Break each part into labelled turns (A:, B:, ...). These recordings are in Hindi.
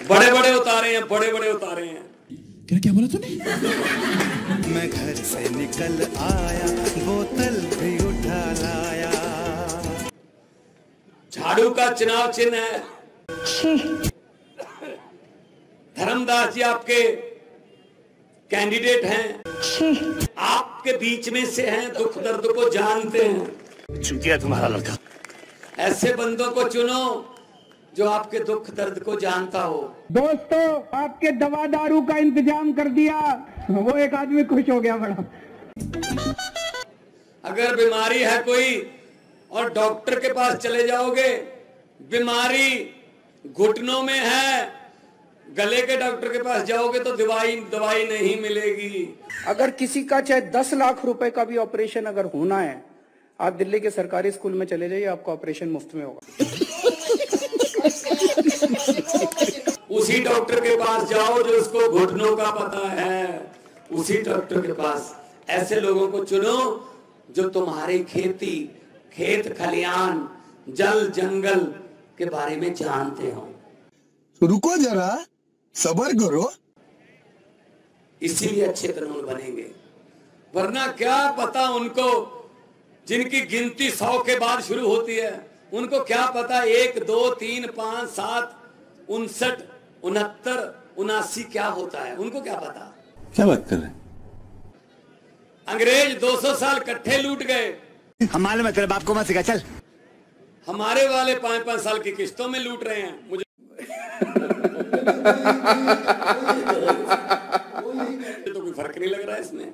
A: बड़े बड़े उतारे हैं, बड़े बड़े उतारे हैं।
B: क्या बोला तूने?
C: मैं घर से निकल आया, बोतल भी उठा लाया।
A: झाड़ू का चुनाव चिन्ह है। धर्मदास जी आपके कैंडिडेट हैं, आपके बीच में से हैं, दुख दर्द को जानते हैं।
D: चुतिया तुम्हारा लड़का।
A: ऐसे बंदों को चुनो जो आपके दुख दर्द को जानता हो।
E: दोस्तों, आपके दवा दारू का इंतजाम कर दिया, वो एक आदमी खुश हो गया बड़ा।
A: अगर बीमारी है कोई और डॉक्टर के पास चले जाओगे, बीमारी घुटनों में है, गले के डॉक्टर के पास जाओगे तो दवाई नहीं मिलेगी।
E: अगर किसी का चाहे 10 लाख रुपए का भी ऑपरेशन अगर होना है, आप दिल्ली के सरकारी स्कूल में चले जाइए, आपका ऑपरेशन मुफ्त में होगा।
A: उसी डॉक्टर के पास जाओ जो उसको घुटनों का पता है, उसी डॉक्टर के पास। ऐसे लोगों को चुनो जो तुम्हारे खेती, खेत खलियान, जल जंगल के बारे में जानते हो।
B: रुको जरा, सब्र करो,
A: इसीलिए अच्छे कानून बनेंगे। वरना क्या पता उनको, जिनकी गिनती 100 के बाद शुरू होती है, उनको क्या पता 1 2 3 5 7 59 69 79 क्या होता है, उनको क्या पता।
B: क्या बात कर रहे हैं?
A: अंग्रेज 200 साल इकट्ठे लूट गए,
D: हम मालूम है, तेरे बाप को मत सिखा, चल।
A: हमारे वाले 5-5 साल की किस्तों में लूट रहे हैं। मुझे तो कोई फर्क नहीं लग रहा है इसमें।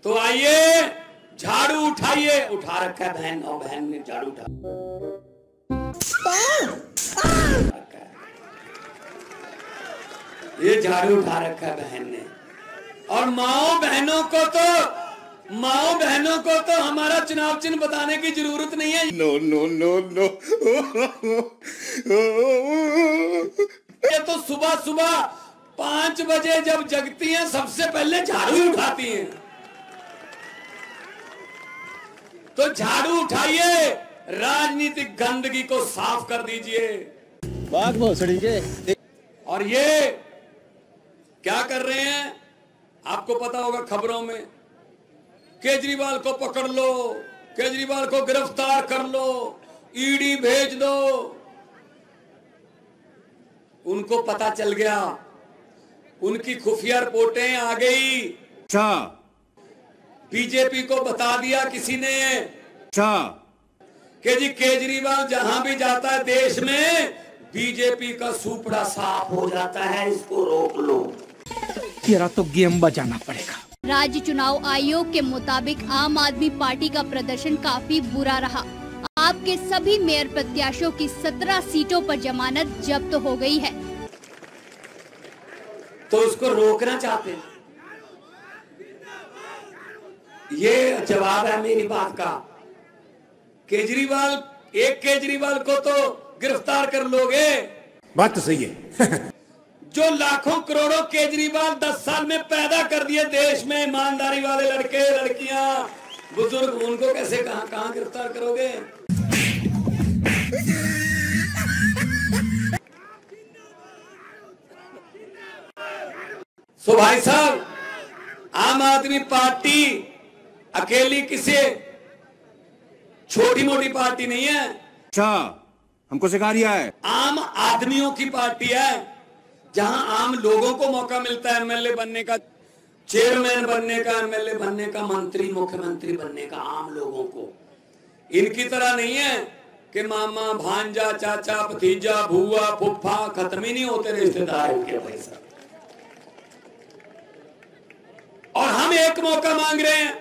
A: तो आइए, झाड़ू उठाइए। उठा रखा है बहन, और बहन ने झाड़ू उठा। ये झाड़ू उठा रखा है बहन ने। और माओ बहनों को तो हमारा चुनाव चिन्ह बताने की जरूरत नहीं है।
D: No no no no.
A: ये तो सुबह सुबह 5 बजे जब जगती हैं, सबसे पहले झाड़ू उठाती हैं। तो झाड़ू उठाइए, राजनीतिक गंदगी को साफ कर दीजिए।
D: बात भोसड़ी के।
A: और ये क्या कर रहे हैं आपको पता होगा, खबरों में केजरीवाल को पकड़ लो, केजरीवाल को गिरफ्तार कर लो, ईडी भेज दो। उनको पता चल गया, उनकी खुफिया रिपोर्टें आ गई।
D: अच्छा,
A: बीजेपी को बता दिया किसी ने,
D: अच्छा,
A: कि जी केजरीवाल जहां भी जाता है देश में, बीजेपी का सुपड़ा साफ हो जाता है, इसको रोक लो।
E: तेरा तो गेम बजाना पड़ेगा।
F: राज्य चुनाव आयोग के मुताबिक आम आदमी पार्टी का प्रदर्शन काफी बुरा रहा। आपके सभी मेयर प्रत्याशियों की 17 सीटों पर जमानत जब्त हो गई है।
A: तो उसको रोकना चाहते हैं। ये जवाब है मेरी बात का। केजरीवाल, एक केजरीवाल को तो गिरफ्तार कर लोगे,
D: बात तो सही है।
A: जो लाखों करोड़ों केजरीवाल 10 साल में पैदा कर दिए देश में, ईमानदारी वाले लड़के लड़कियां बुजुर्ग, उनको कैसे कहां गिरफ्तार करोगे? सो भाई साहब, आम आदमी पार्टी अकेली किसी छोटी मोटी पार्टी नहीं है।
D: अच्छा, हमको सिखा रिया है।
A: आम आदमियों की पार्टी है, जहां आम लोगों को मौका मिलता है एमएलए बनने का, चेयरमैन बनने का, एमएलए बनने का, मंत्री मुख्यमंत्री बनने का, आम लोगों को। इनकी तरह नहीं है कि मामा भांजा चाचा भतीजा भूआ फुफ्फा, खत्म ही नहीं होते रिश्तेदार इनके पैसा। और हम एक मौका मांग रहे हैं,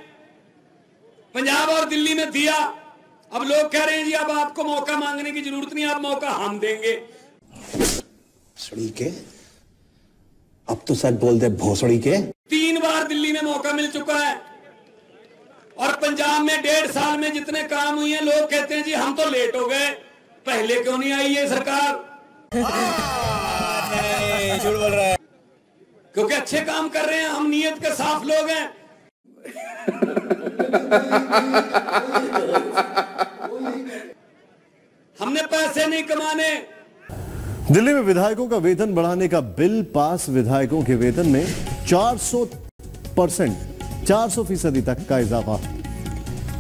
A: पंजाब और दिल्ली में दिया, अब लोग कह रहे हैं जी अब आपको मौका मांगने की जरूरत नहीं, आप मौका हम देंगे।
D: सड़ी के, अब तो सच बोल दे भोसड़ी के।
A: 3 बार दिल्ली में मौका मिल चुका है, और पंजाब में 1.5 साल में जितने काम हुए हैं, लोग कहते हैं जी हम तो लेट हो गए, पहले क्यों नहीं आई ये सरकार?
D: झूठ बोल रहा है।
A: क्योंकि अच्छे काम कर रहे हैं, हम नीयत के साफ लोग हैं। हमने पैसे नहीं कमाने,
G: दिल्ली में विधायकों का वेतन बढ़ाने का बिल पास। विधायकों के वेतन में 400% तक का इजाफा।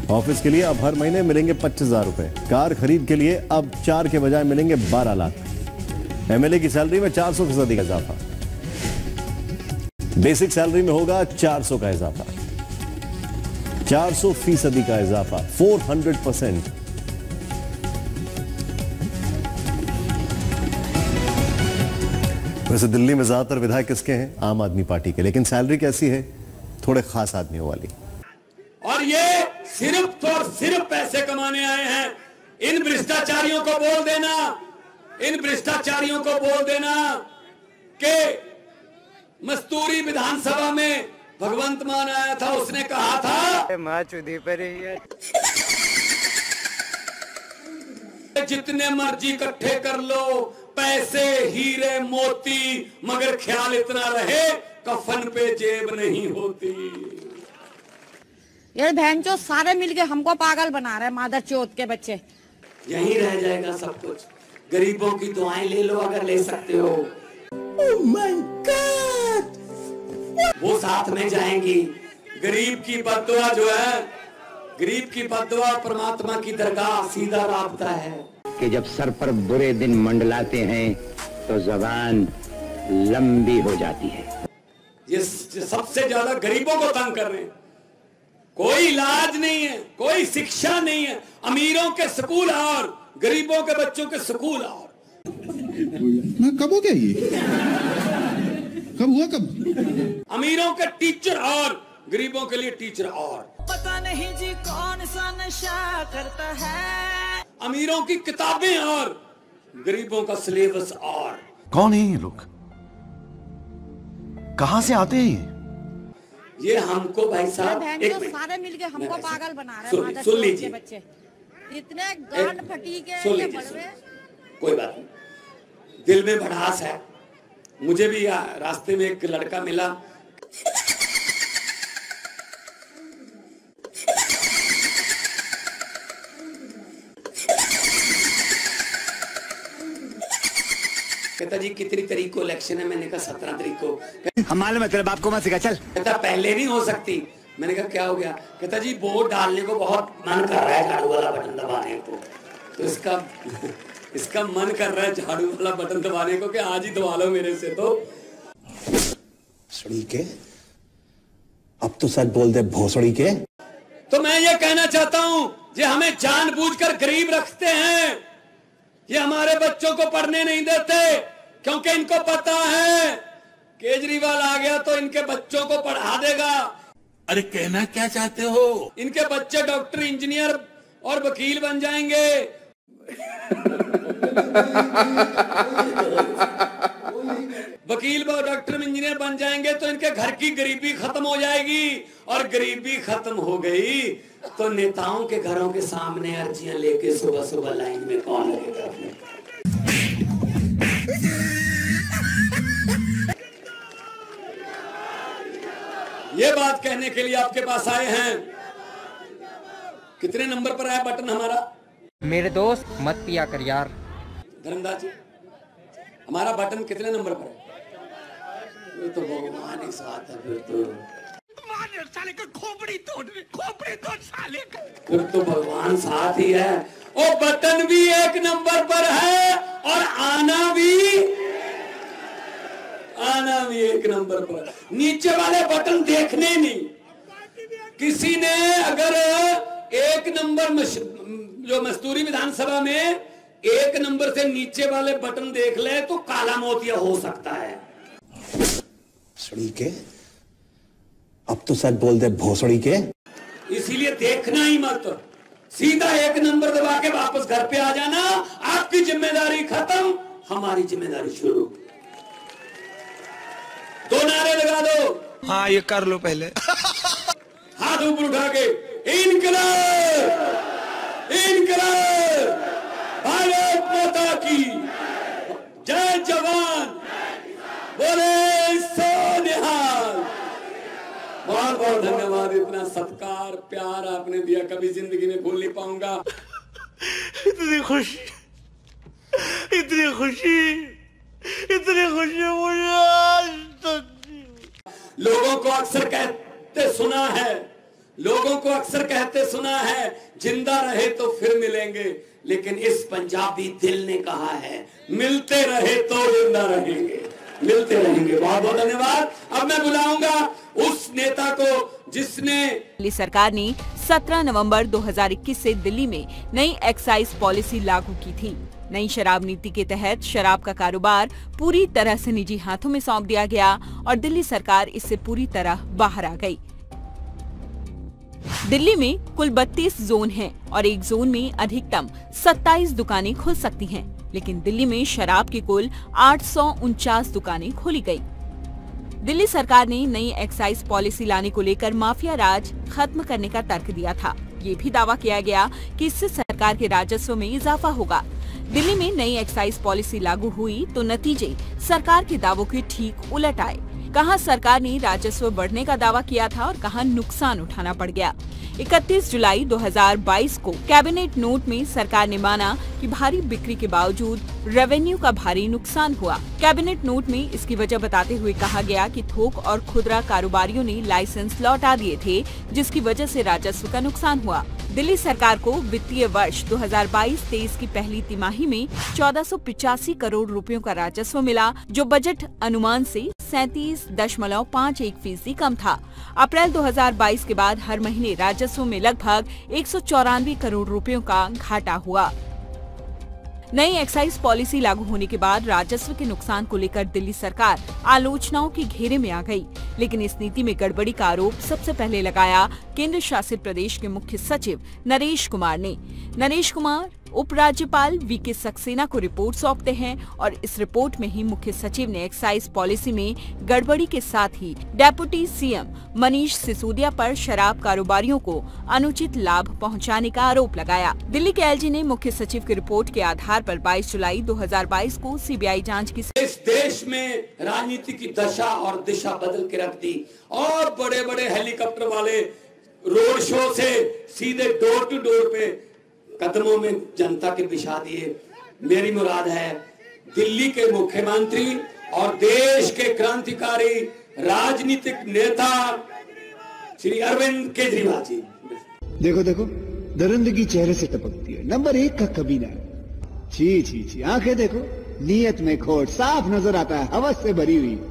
G: ऑफिस के लिए अब हर महीने मिलेंगे 25,000 रुपए। कार खरीद के लिए अब 4 के बजाय मिलेंगे 12 लाख। एमएलए की सैलरी में 400% का इजाफा। बेसिक सैलरी में होगा 400 का इजाफा। 400% का इजाफा, 400%। वैसे दिल्ली में ज्यादातर विधायक किसके हैं? आम आदमी पार्टी के। लेकिन सैलरी कैसी है? थोड़े खास आदमियों वाली।
A: और ये सिर्फ और सिर्फ पैसे कमाने आए हैं। इन भ्रष्टाचारियों को बोल देना, इन भ्रष्टाचारियों को बोल देना कि मस्तूरी विधानसभा में भगवंत मान आया था, उसने कहा था
H: मां चुदी पर ही है,
A: जितने मर्जी इकट्ठे कर लो, पैसे हीरे मोती, मगर ख्याल इतना रहे कफन पे जेब नहीं होती।
I: ये बहन चो सारे मिलके हमको पागल बना रहे हैं, मादर चौथ के बच्चे।
A: यहीं रह जाएगा सब कुछ। गरीबों की दुआएं ले लो अगर ले सकते हो। Oh my God! वो साथ में जाएंगी। गरीब की बद्दुआ जो है, गरीब की बद्दुआ परमात्मा की दरगाह सीधा रास्ता है।
J: कि जब सर पर बुरे दिन मंडलाते हैं तो जबान लंबी हो जाती है।
A: ये सबसे ज्यादा गरीबों को तंग कर रहे हैं। कोई इलाज नहीं है, कोई शिक्षा नहीं है। अमीरों के स्कूल और गरीबों के बच्चों के स्कूल और।
B: कब हो गया ये? कब हुआ कब?
A: अमीरों के टीचर और गरीबों के लिए टीचर और।
K: पता नहीं जी कौन सा नशा करता है।
A: अमीरों की किताबें और गरीबों का सिलेबस और।
L: कौन है ये लोग? कहां से आते हैं
A: ये हमको भाई साहब
I: एक सारे मिलके हमको पागल बना रहे हैं, मादर चौथ के बच्चे। इतने गांड फटी के ये बड़वे।
A: कोई बात नहीं, दिल में भड़ास है। मुझे भी रास्ते में एक लड़का मिला, कहता जी कितनी तारीख को इलेक्शन है? मैंने कहा 17 तारीख को।
J: हमारे मतलब आपको मत सिखा चल।
A: कहता पहले नहीं हो सकती। मैंने कहा क्या हो गया? कहता जी वोट डालने को बहुत मन कर रहा है, झाड़ू वाला बटन दबाने को। तो इसका मन कर रहा है झाड़ू वाला बटन दबाने को कि आज ही दबा लो मेरे से। तो
D: सड़ी के अब तो सच बोल दे भोसड़ी के।
A: तो मैं ये कहना चाहता हूं, ये हमें जानबूझकर गरीब रखते हैं। ये हमारे बच्चों को पढ़ने नहीं देते क्योंकि इनको पता है केजरीवाल आ गया तो इनके बच्चों को पढ़ा देगा।
B: अरे कहना क्या चाहते हो?
A: इनके बच्चे डॉक्टर, इंजीनियर और वकील बन जाएंगे। वकील डॉक्टर इंजीनियर बन जाएंगे तो इनके घर की गरीबी खत्म हो जाएगी। और गरीबी खत्म हो गई तो नेताओं के घरों के सामने अर्जियां लेके सुबह सुबह लाइन में कौन लगेगा? ये बात कहने के लिए आपके पास आए हैं। कितने नंबर पर आया बटन हमारा?
H: मेरे दोस्त मत पिया कर यार।
A: धर्मदास जी, हमारा बटन कितने नंबर पर है? तो भगवान ही साथ है। फिर तो साले का खोपड़ी तोड़ साले का। फिर तो भगवान साथ ही है। और बटन भी 1 नंबर पर है और आना भी 1 नंबर पर। नीचे वाले बटन देखने नहीं। किसी ने अगर 1 नंबर जो मस्तूरी विधानसभा में 1 नंबर से नीचे वाले बटन देख ले तो काला मोतिया हो सकता है।
D: सड़ी के अब तो सच बोल दे भोसड़ी के।
A: इसीलिए देखना ही मत, सीधा 1 नंबर दबा के वापस घर पे आ जाना। आपकी जिम्मेदारी खत्म, हमारी जिम्मेदारी शुरू। 2 नारे लगा दो।
L: हाँ ये कर लो पहले।
A: हाथ ऊपर उठा के इनकलाब, इनकलाब, भारत माता की जय जवान, बोले सो निहाल। बहुत बहुत धन्यवाद। इतना सत्कार प्यार आपने दिया, कभी जिंदगी में भूल नहीं पाऊंगा।
L: इतनी खुशी
A: लोगों को अक्सर कहते सुना है, जिंदा रहे तो फिर मिलेंगे, लेकिन इस पंजाबी दिल ने कहा है मिलते रहे तो जिंदा रहेंगे, मिलते रहेंगे। बहुत बहुत धन्यवाद। अब मैं बुलाऊंगा उस नेता को जिसने
M: दिल्ली सरकार ने 17 नवंबर 2021 से दिल्ली में नई एक्साइज पॉलिसी लागू की थी। नई शराब नीति के तहत शराब का कारोबार पूरी तरह से निजी हाथों में सौंप दिया गया और दिल्ली सरकार इससे पूरी तरह बाहर आ गई। दिल्ली में कुल 32 जोन हैं और एक जोन में अधिकतम 27 दुकानें खुल सकती हैं, लेकिन दिल्ली में शराब की कुल 849 दुकानें खोली गई। दिल्ली सरकार ने नई एक्साइज पॉलिसी लाने को लेकर माफिया राज खत्म करने का तर्क दिया था। ये भी दावा किया गया कि इससे सरकार के राजस्व में इजाफा होगा। दिल्ली में नई एक्साइज पॉलिसी लागू हुई तो नतीजे सरकार के दावों के ठीक उलट आए। कहां सरकार ने राजस्व बढ़ने का दावा किया था और कहां नुकसान उठाना पड़ गया। 31 जुलाई 2022 को कैबिनेट नोट में सरकार ने माना कि भारी बिक्री के बावजूद रेवेन्यू का भारी नुकसान हुआ। कैबिनेट नोट में इसकी वजह बताते हुए कहा गया कि थोक और खुदरा कारोबारियों ने लाइसेंस लौटा दिए थे, जिसकी वजह से राजस्व का नुकसान हुआ। दिल्ली सरकार को वित्तीय वर्ष 2022-23 की पहली तिमाही में 1485 करोड़ रुपयों का राजस्व मिला, जो बजट अनुमान से 37.51% कम था। अप्रैल 2022 के बाद हर महीने राजस्व में लगभग 194 करोड़ रुपयों का घाटा हुआ। नई एक्साइज पॉलिसी लागू होने के बाद राजस्व के नुकसान को लेकर दिल्ली सरकार आलोचनाओं के घेरे में आ गई, लेकिन इस नीति में गड़बड़ी का आरोप सबसे पहले लगाया केंद्र शासित प्रदेश के मुख्य सचिव नरेश कुमार ने। नरेश कुमार उपराज्यपाल वीके सक्सेना को रिपोर्ट सौंपते हैं और इस रिपोर्ट में ही मुख्य सचिव ने एक्साइज पॉलिसी में गड़बड़ी के साथ ही डेप्यूटी सीएम मनीष सिसोदिया पर शराब कारोबारियों को अनुचित लाभ पहुंचाने का आरोप लगाया। दिल्ली के एलजी ने मुख्य सचिव की रिपोर्ट के आधार पर 22 जुलाई 2022 को सीबीआई जांच की।
A: इस देश में राजनीति की दशा और दिशा बदल के रख दी और बड़े बड़े हेलीकॉप्टर वाले रोड शो से सीधे डोर टू डोर पे कदमों में जनता के बिछा दिए। मेरी मुराद है दिल्ली के मुख्यमंत्री और देश के क्रांतिकारी राजनीतिक नेता श्री अरविंद केजरीवाल जी।
N: देखो देखो, दरिंदगी चेहरे से टपकती है। नंबर 1 का कबीना। छी छी छी, आंखें देखो, नीयत में खोट साफ नजर आता है, हवस से भरी हुई।